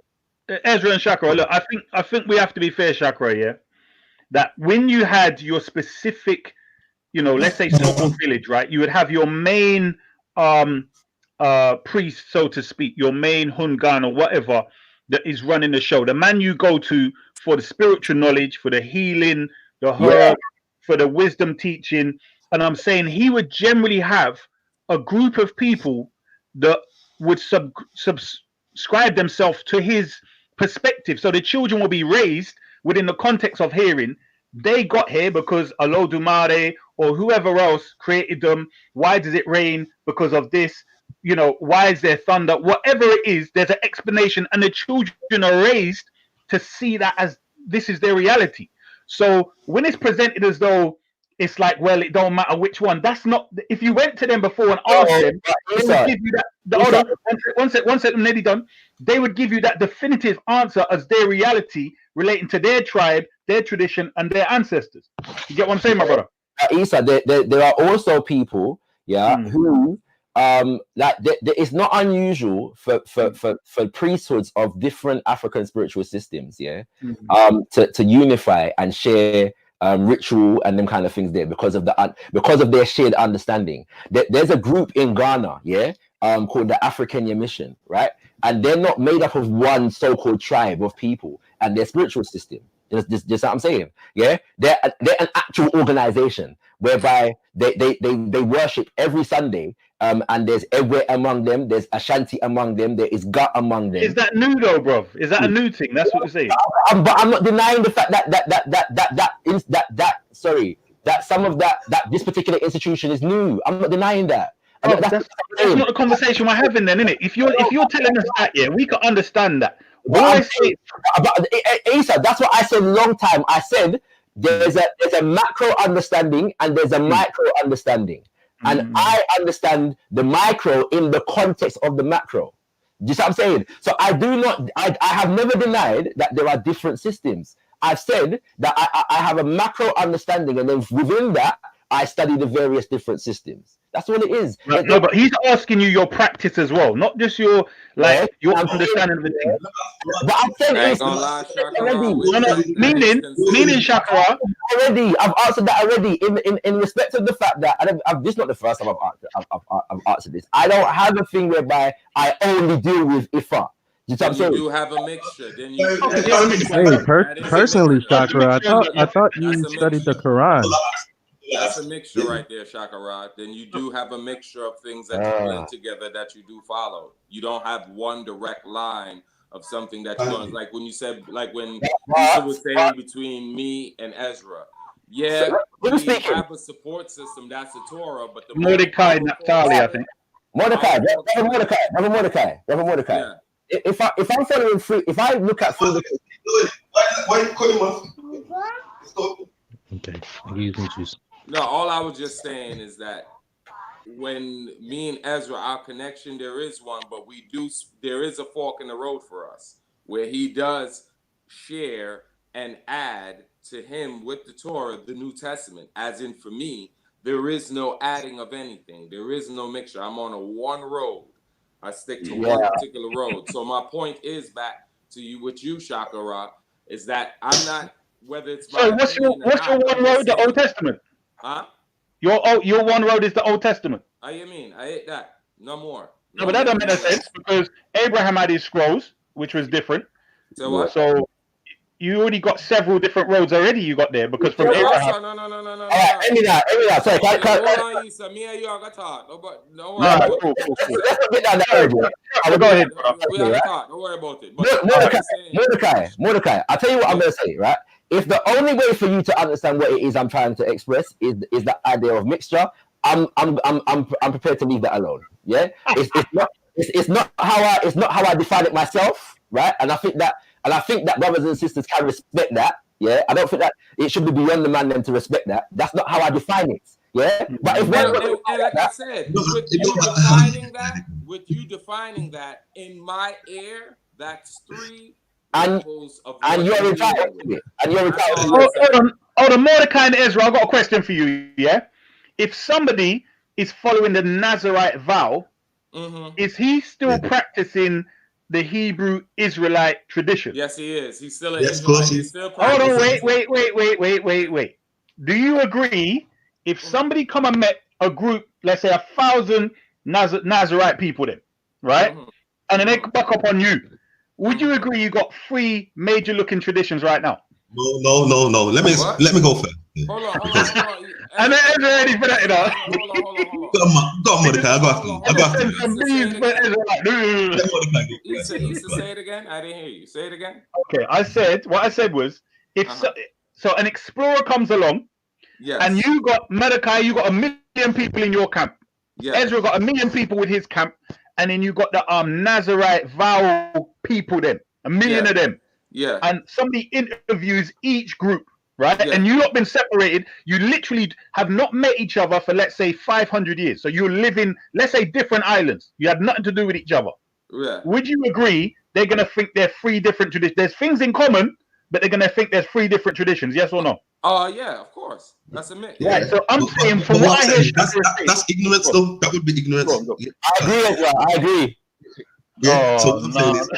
Ezra and Chakra, look, I think we have to be fair, Chakra, yeah? That when you had your specific, let's say so-called village, right? You would have your main priest, so to speak, your main Hungan or whatever that is running the show. The man you go to for the spiritual knowledge, for the healing, the herb, for the wisdom teaching. And I'm saying he would generally have a group of people that would subscribe themselves to his perspective. So the children will be raised within the context of hearing. They got here because Olodumare or whoever else created them. Why does it rain? Because of this. Why is there thunder? Whatever it is, there's an explanation, and the children are raised to see that as this is their reality. So when it's presented as though it's like, well, it don't matter which one. That's not. If you went to them before and asked them, they would give you that. Hold on, one second, nearly done. They would give you that definitive answer as their reality relating to their tribe, their tradition, and their ancestors. You get what I'm saying, my brother? Isa, there are also people, who it's not unusual for priesthoods of different African spiritual systems, to unify and share ritual and them kind of things there because of their shared understanding. There's a group in Ghana, called the Afrikan Mission, right? And they're not made up of one so-called tribe of people and their spiritual system. Just what I'm saying, yeah. They're an actual organization whereby they worship every Sunday, and there's Ewe among them, there's Ashanti among them, there is Ga among them. Is that new though, bro? Is that a new thing? That's what you're saying. But I'm not denying the fact that some of that this particular institution is new. I'm not denying that. Oh, that's not the conversation we're having then, innit? If you're telling us that, we can understand that. Asa, that's what I said a long time. I said there's a macro understanding and there's a micro understanding. And I understand the micro in the context of the macro. Do you see what I'm saying? So I have never denied that there are different systems. I've said that I have a macro understanding, and then within that, I study the various different systems. That's what it is. No, but he's asking you your practice as well, not just your understanding of the thing. But I'm saying meaning Shakara. Already, I've answered that already. In respect of the fact that this is not the first time I've answered this. I don't have a thing whereby I only deal with Ifa. You do have a mixture. Then you personally, Chakra, I thought you studied the Quran. That's a mixture right there, Shakarad. Then you do have a mixture of things that you blend together that you do follow. You don't have one direct line of something that you want. Like when you said, like when Lisa was saying between me and Ezra. Yeah, we have a support system. That's the Torah, but the Mordecai, Naphtali, I think. Mordecai. Yeah. If I'm following through, if I look at through the why you call him off? Okay, you can choose. No, all I was just saying is that when me and Ezra, our connection, there is one, but there is a fork in the road for us where he does share and add to him with the Torah, the New Testament. As in, for me, there is no adding of anything. There is no mixture. I'm on one road. I stick to one particular road. So my point is back to you with you, Shakara, is that I'm not, whether it's so what's your one road? The Old Testament. Huh? Your one road is the Old Testament. You mean I ate that? No more. No, but that don't make no sense because Abraham had his scrolls, which was different. So what? So you already got several different roads already. You got there because from Abraham. No. All right, Emina. Sorry, hold on, Issa. Me and you are gonna talk. No worry. Let's not get down that road. Go ahead. We have to talk. Don't worry about it. Mordecai. I'll tell you what I'm gonna say. Right. If the only way for you to understand what it is I'm trying to express is the idea of mixture, I'm prepared to leave that alone. Yeah, it's not how I define it myself, right? And I think that brothers and sisters can respect that. Yeah, I don't think that it should be beyond the man them to respect that. That's not how I define it. Yeah, but if like I said, with you defining that in my ear, that's three. And you're entitled to it. Hold on, Mordecai and Ezra, I've got a question for you, yeah? If somebody is following the Nazarite vow, is he still practicing the Hebrew Israelite tradition? Yes, he is. He's still an Israelite. He's still practicing. Hold on, wait. Do you agree if somebody come and met a group, let's say 1,000 Nazarite people then, right? And then they back up on you, would you agree you got 3 major looking traditions right now? No. Let me go first. Hold on. And then Ezra ready for that, you know. Hold Go on, Mordecai. I got Issa, say it again. I didn't hear you. Say it again. Okay, what I said was, if so an explorer comes along, and you got Mordecai, you got 1 million people in your camp. Ezra got 1 million people with his camp. And then you got the Nazarite vow people then, 1 million of them. Yeah. And somebody interviews each group, right? Yeah. And you not been separated. You literally have not met each other for, let's say, 500 years. So you live in, let's say, different islands. You had nothing to do with each other. Yeah. Would you agree they're going to think they're 3 different traditions? There's things in common, but they're going to think there's 3 different traditions. Yes or no? Yeah, of course. That's a myth. Right. So I'm saying from what I hear, that's ignorance, though. That would be ignorance. I agree. Yeah. So what I'm saying is,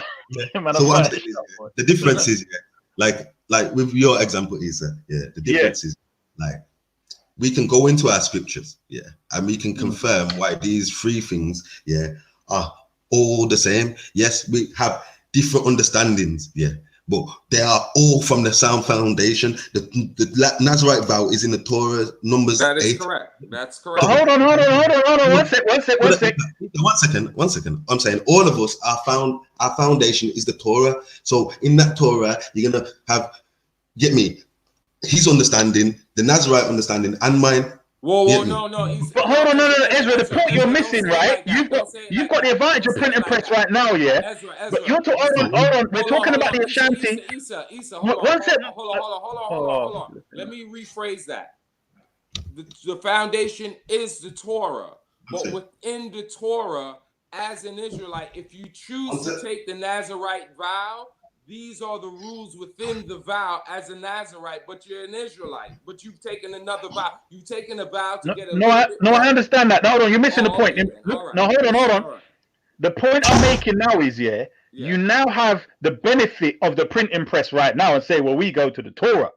the difference is, like with your example, Issa, the difference is like we can go into our scriptures, and we can confirm why these 3 things, are all the same. Yes, we have different understandings, but they are all from the sound foundation. The Nazarite vow is in the Torah, Numbers 8. That is correct. That's correct. Hold on. 1 second. I'm saying all of us our foundation is the Torah. So in that Torah, you're gonna have his understanding, the Nazarite understanding, and mine. Whoa, no. But hold on, no, Ezra. The point you're missing, right? You've got the advantage of print and press right now, yeah. But you're hold on. We're talking about the Ashanti. Issa, hold on. Let me rephrase that. The foundation is the Torah, but within the Torah, as an Israelite, if you choose to take the Nazarite vow, these are the rules within the vow as a Nazarite, but you're an Israelite. But you've taken another vow. You've taken a vow to get a I understand that. No, hold on, you're missing the point. No, hold on. The point I'm making now is, you now have the benefit of the printing press right now and say, well, we go to the Torah.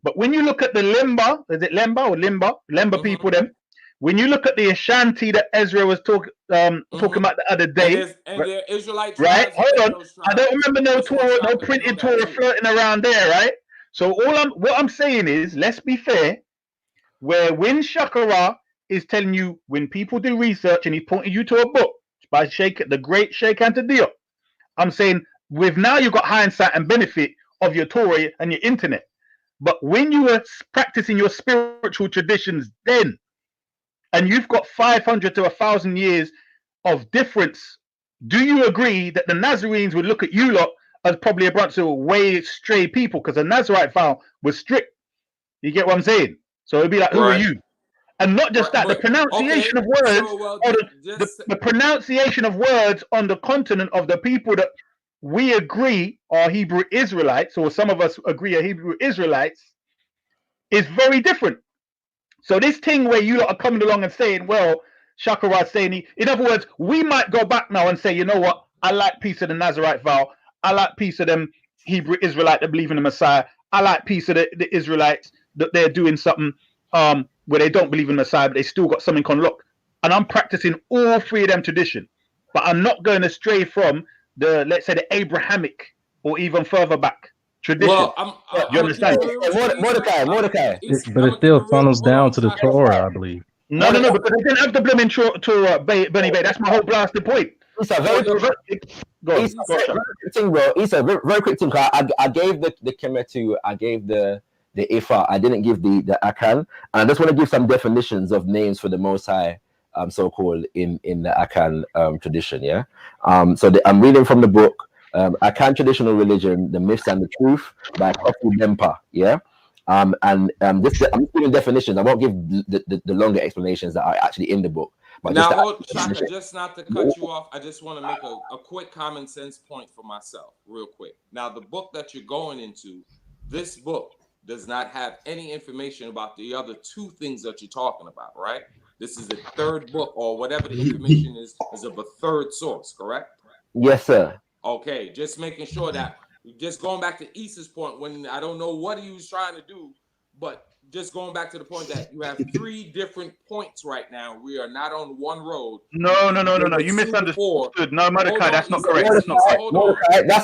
But when you look at the Limba, is it Lemba or Limba people then? When you look at the Ashanti that Ezra was talking about the other day, and they're Israelite right? Hold on, I don't remember no printed Torah floating around there, right? So what I'm saying is, let's be fair. where when Shakara is telling you, when people do research and he's pointing you to a book by the great Sheikh Anta Diop, I'm saying with now you've got hindsight and benefit of your Torah and your internet. But when you were practicing your spiritual traditions then, and you've got 500 to 1,000 years of difference, do you agree that the Nazarenes would look at you lot as probably a bunch of way stray people? Because the Nazarite vow was strict. You get what I'm saying? So it'd be like, who are you? And not just that, the pronunciation of words, the pronunciation of words on the continent of the people that we agree are Hebrew Israelites, or some of us agree are Hebrew Israelites, is very different. So this thing where you lot are coming along and saying, well, Shakara's saying, in other words, we might go back now and say, you know what, I like piece of the Nazarite vow, I like piece of them Hebrew Israelite that believe in the Messiah, I like piece of the Israelites that they're doing something where they don't believe in the Messiah, but they still got something on lock. And I'm practicing all three of them traditions, but I'm not going to stray from the, let's say, the Abrahamic or even further back tradition. Well, you understand? Mordecai. But it still funnels down to the Torah, I believe. No, because they didn't have the blooming Torah, Benny Bay. That's my whole blasted point. It's a very quick thing, bro. It's a very quick thing. I gave the Kemetu, I gave the Ifa, I didn't give the Akan. And I just want to give some definitions of names for the Most High, so-called in the Akan tradition, yeah? So I'm reading from the book, Akan Traditional Religion, The Myths and the Truth by Kofi Dempa, yeah? I'm just giving definitions. I won't give the longer explanations that are actually in the book. But now, Shaka, just not to cut you off, I just want to make a quick common sense point for myself, real quick. Now, the book that you're going into, this book does not have any information about the other two things that you're talking about, right? This is the third book, or whatever the information is of a third source, correct? Yes, sir. Okay, just making sure that, just going back to Issa's point, when I don't know what he was trying to do, but just going back to the point that you have three different points right now. We are not on one road. No. You misunderstood. No, Mordecai, that's not correct.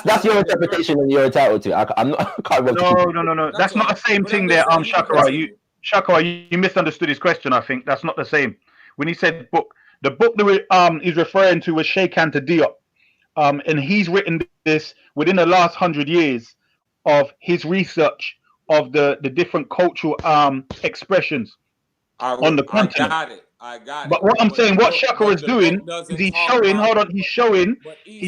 That's your interpretation and you're entitled to. I'm not. No. That's not the same thing there. Shakara, you misunderstood his question. I think that's not the same. When he said book, the book that he's referring to was Sheikh Anta Diop, and he's written this within the last 100 years of his research of the different cultural expressions on the continent. I got it. But what I'm saying, what Shakara is doing is he's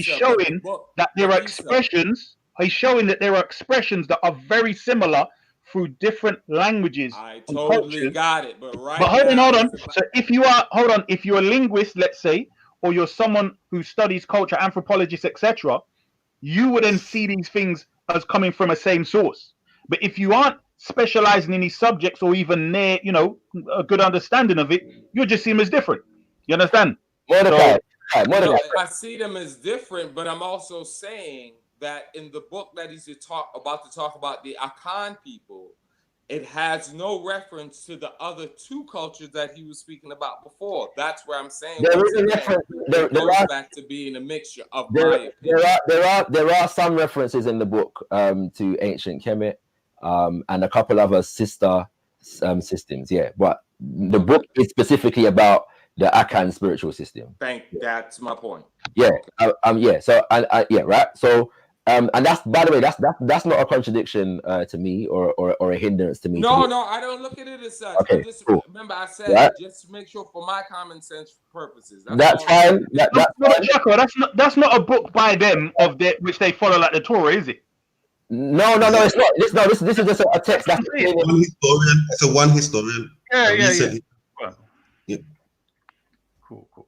showing that there are expressions. He's showing that there are expressions that are very similar through different languages. I totally got it. But hold on. So if you're a linguist, let's say, or you're someone who studies culture, anthropologists, etc., you would then see these things as coming from a same source. But if you aren't specializing in these subjects or even near, a good understanding of it, you just see them as different. You understand? Mordecai. I see them as different, but I'm also saying that in the book that he's about to talk about the Akan people, it has no reference to the other two cultures that he was speaking about before. That's where I'm saying it goes back to being a mixture of my opinion. There are some references in the book to ancient Kemet and a couple other sister systems, yeah. But the book is specifically about the Akan spiritual system. That's my point. Yeah, yeah. So right. So and that's, by the way, that's not a contradiction to me or a hindrance to me. No, I don't look at it as such. Okay, cool. Remember, I said just make sure for my common sense purposes. That's fine. That's not a book by them which they follow like the Torah, is it? No, it's not. This is just a text. That's one historian. It's a one historian. Yeah. Cool.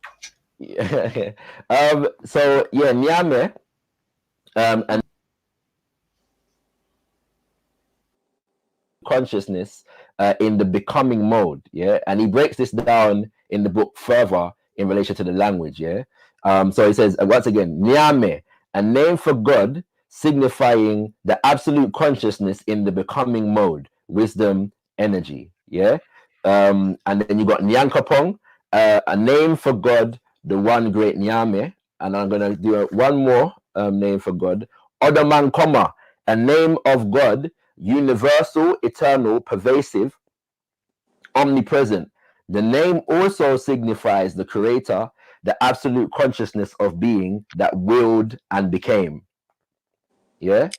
Yeah. So yeah, Nyame. And consciousness in the becoming mode, yeah, and he breaks this down in the book further in relation to the language, yeah. So he says once again, Nyame, a name for God signifying the absolute consciousness in the becoming mode, wisdom, energy, yeah. And then you got Nyankopong, a name for God, the one great Nyame, and I'm gonna do one more. Name for God, Odaman Koma, a name of God, universal, eternal, pervasive, omnipresent. The name also signifies the creator, the absolute consciousness of being that willed and became. Yeah.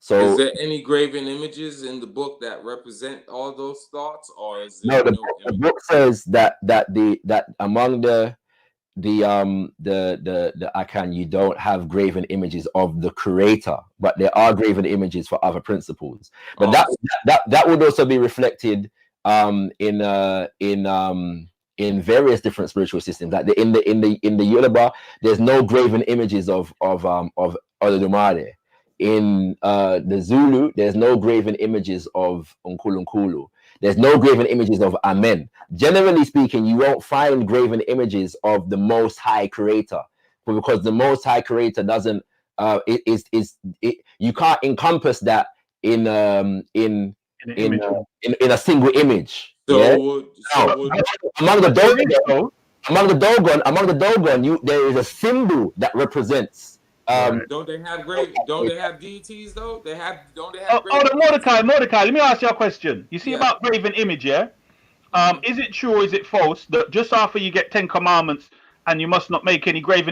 So is there any graven images in the book that represent all those thoughts, or is there no? The book says that among the Akan, you don't have graven images of the creator, but there are graven images for other principles. But that would also be reflected in various different spiritual systems. Like in the Yoruba, there's no graven images of Olodumare. In the Zulu, there's no graven images of Nkulunkulu. There's no graven images of Amen. Generally speaking, you won't find graven images of the Most High Creator, but because the Most High Creator doesn't, you can't encompass that in a single image. So, among the Dogon, there is a symbol that represents. Don't they have deities though? Don't they have? Mordecai, let me ask you a question. You see about graven image, yeah? Is it true or is it false that just after you get 10 commandments and you must not make any graven